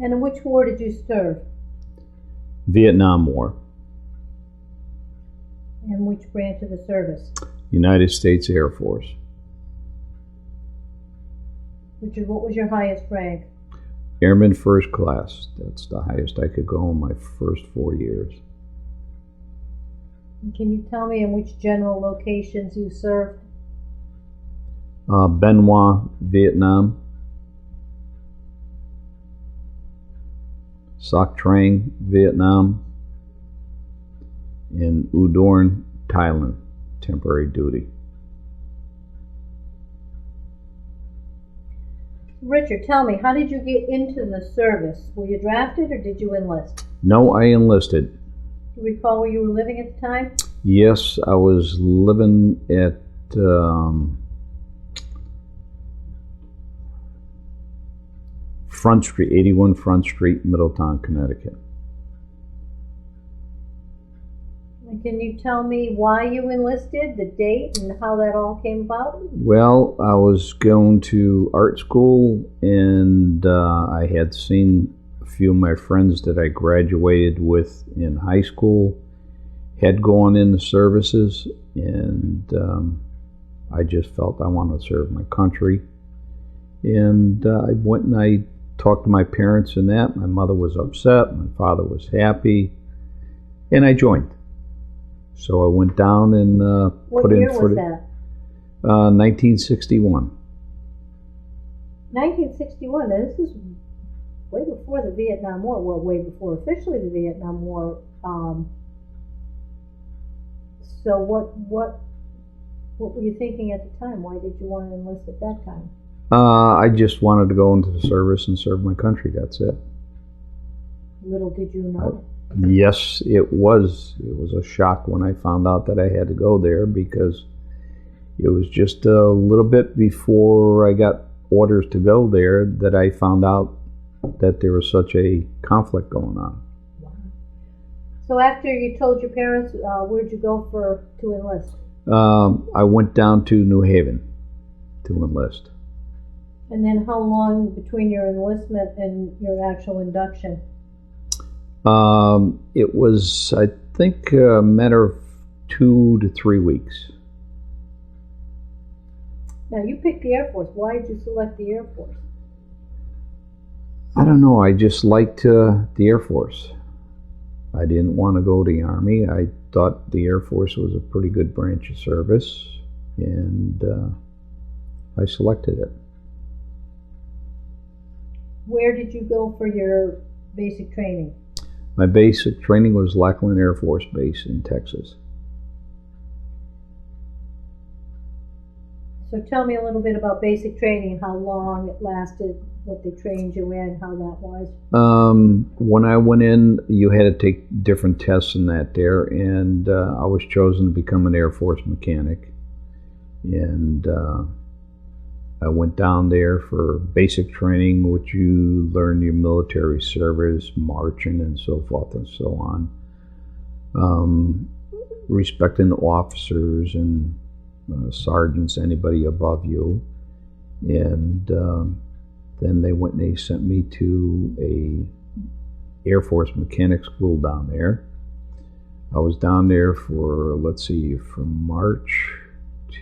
And in which war did you serve? Vietnam War. And which branch of the service? United States Air Force. Richard, what was your highest rank? Airman First Class. That's the highest I could go in my first 4 years. And can you tell me in which general locations you served? Bien Hoa, Vietnam. Sac Trang, Vietnam. And Udorn, Thailand, temporary duty. Richard, tell me, how did you get into the service? Were you drafted or did you enlist? No, I enlisted. Do you recall where you were living at the time? Yes, I was living at Front Street, 81 Front Street, Middletown, Connecticut. And can you tell me why you enlisted, the date, and how that all came about? Well, I was going to art school, and I had seen a few of my friends that I graduated with in high school had gone in the services, and I just felt I wanted to serve my country. And I went and I talked to my parents and that. My mother was upset, my father was happy, and I joined. So I went down and put in for What year was that? 1961. 1961. Now, this is way before the Vietnam War. Well, way before officially the Vietnam War. So what were you thinking at the time? Why did you want to enlist at that time? I just wanted to go into the service and serve my country. That's it. Little did you know. Yes, it was. It was a shock when I found out that I had to go there, because it was just a little bit before I got orders to go there that I found out that there was such a conflict going on. Wow. So after you told your parents, where'd you go to enlist? I went down to New Haven to enlist. And then how long between your enlistment and your actual induction? It was, I think, a matter of 2 to 3 weeks. Now, you picked the Air Force. Why did you select the Air Force? I don't know. I just liked the Air Force. I didn't want to go to the Army. I thought the Air Force was a pretty good branch of service, and I selected it. Where did you go for your basic training? My basic training was Lackland Air Force Base in Texas. So tell me a little bit about basic training, how long it lasted, what they trained you in, how that was. When I went in, you had to take different tests in that there, and I was chosen to become an Air Force mechanic. And I went down there for basic training, which you learn your military service, marching, and so forth and so on. Respecting officers and sergeants, anybody above you. And then they went and they sent me to a Air Force mechanic school down there. I was down there for, let's see, from March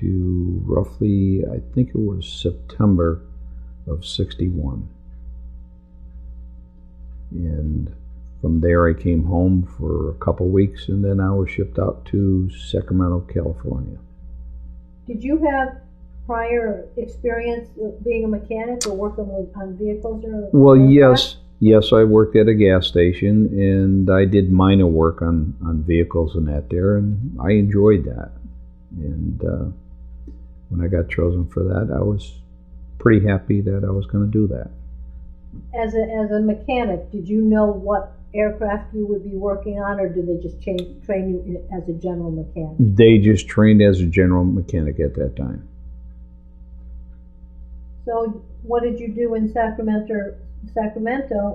to roughly, I think it was September of '61. And from there I came home for a couple weeks, and then I was shipped out to Sacramento, California. Did you have prior experience being a mechanic or working on vehicles? Well, yes. Yes, I worked at a gas station, and I did minor work on vehicles and that there, and I enjoyed that. And when I got chosen for that, I was pretty happy that I was going to do that. As a mechanic, did you know what aircraft you would be working on, or did they just train you as a general mechanic? They just trained as a general mechanic at that time. So what did you do in Sacramento,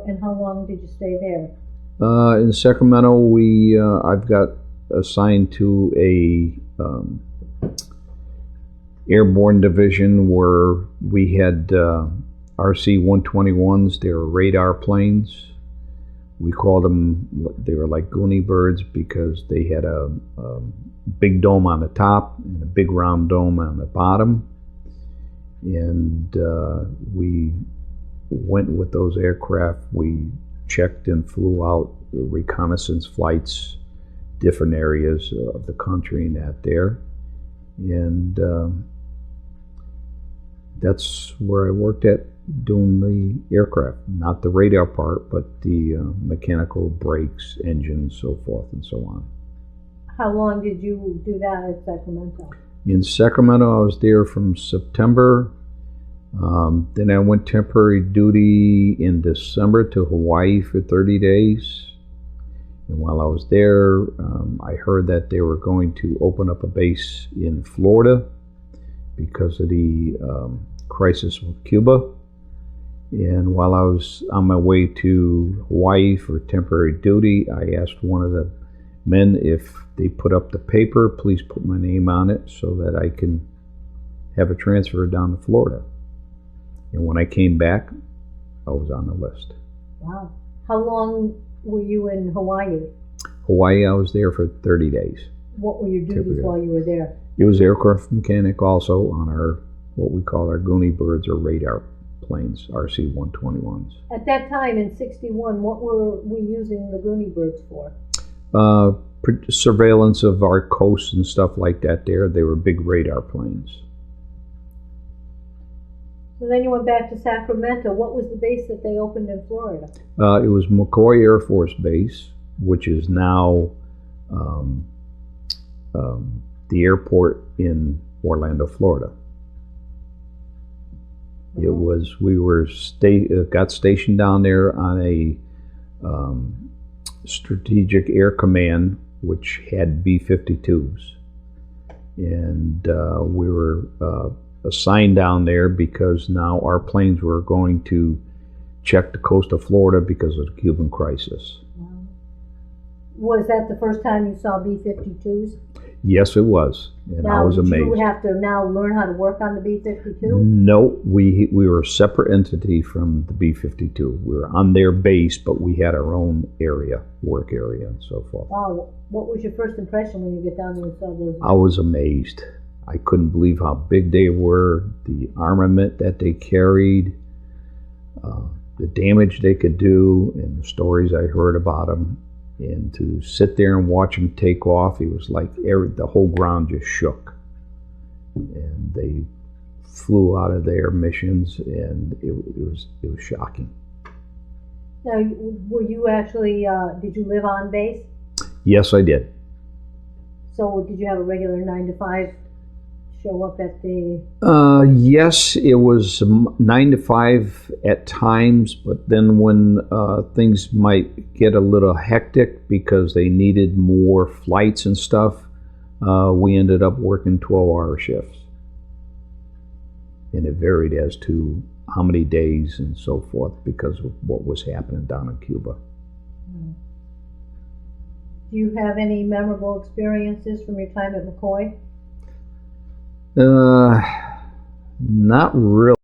and how long did you stay there? In Sacramento, I've got assigned to a airborne division where we had our RC-121s. They were radar planes. We called them, they were like Goonie birds because they had a big dome on the top and a big round dome on the bottom. And we went with those aircraft. We checked and flew out reconnaissance flights, different areas of the country and that there. And that's where I worked at, doing the aircraft, not the radar part, but the mechanical brakes, engines, so forth and so on. How long did you do that at Sacramento? In Sacramento, I was there from September. Then I went temporary duty in December to Hawaii for 30 days. And while I was there, I heard that they were going to open up a base in Florida because of the crisis with Cuba. And while I was on my way to Hawaii for temporary duty, I asked one of the men if they put up the paper, please put my name on it so that I can have a transfer down to Florida. And when I came back, I was on the list. Wow. How long were you in Hawaii? Hawaii, I was there for 30 days. What were your duties while you were there? It was aircraft mechanic also on our, what we call our Goonie birds or radar planes, RC-121s. At that time in '61, what were we using the Goonie birds for? Surveillance of our coasts and stuff like that there. They were big radar planes. So then you went back to Sacramento. What was the base that they opened in Florida? It was McCoy Air Force Base, which is now the airport in Orlando, Florida. It was, we were got stationed down there on a Strategic Air Command, which had B-52s. And we were assigned down there because now our planes were going to check the coast of Florida because of the Cuban crisis. Was that the first time you saw B-52s? Yes, it was, and I was amazed. Did you have to now learn how to work on the B-52? No, we were a separate entity from the B-52. We were on their base, but we had our own area, work area, and so forth. Wow, what was your first impression when you get down there and saw those? I was amazed. I couldn't believe how big they were, the armament that they carried, the damage they could do, and the stories I heard about them. And to sit there and watch them take off, it was like the whole ground just shook. And they flew out of their missions, and it was shocking. Now, were you actually, did you live on base? Yes, I did. So did you have a regular 9 to 5 show up at the... Yes, it was 9 to 5 at times, but then when things might get a little hectic because they needed more flights and stuff, we ended up working 12-hour shifts. And it varied as to how many days and so forth because of what was happening down in Cuba. Do you have any memorable experiences from your time at McCoy? Not really.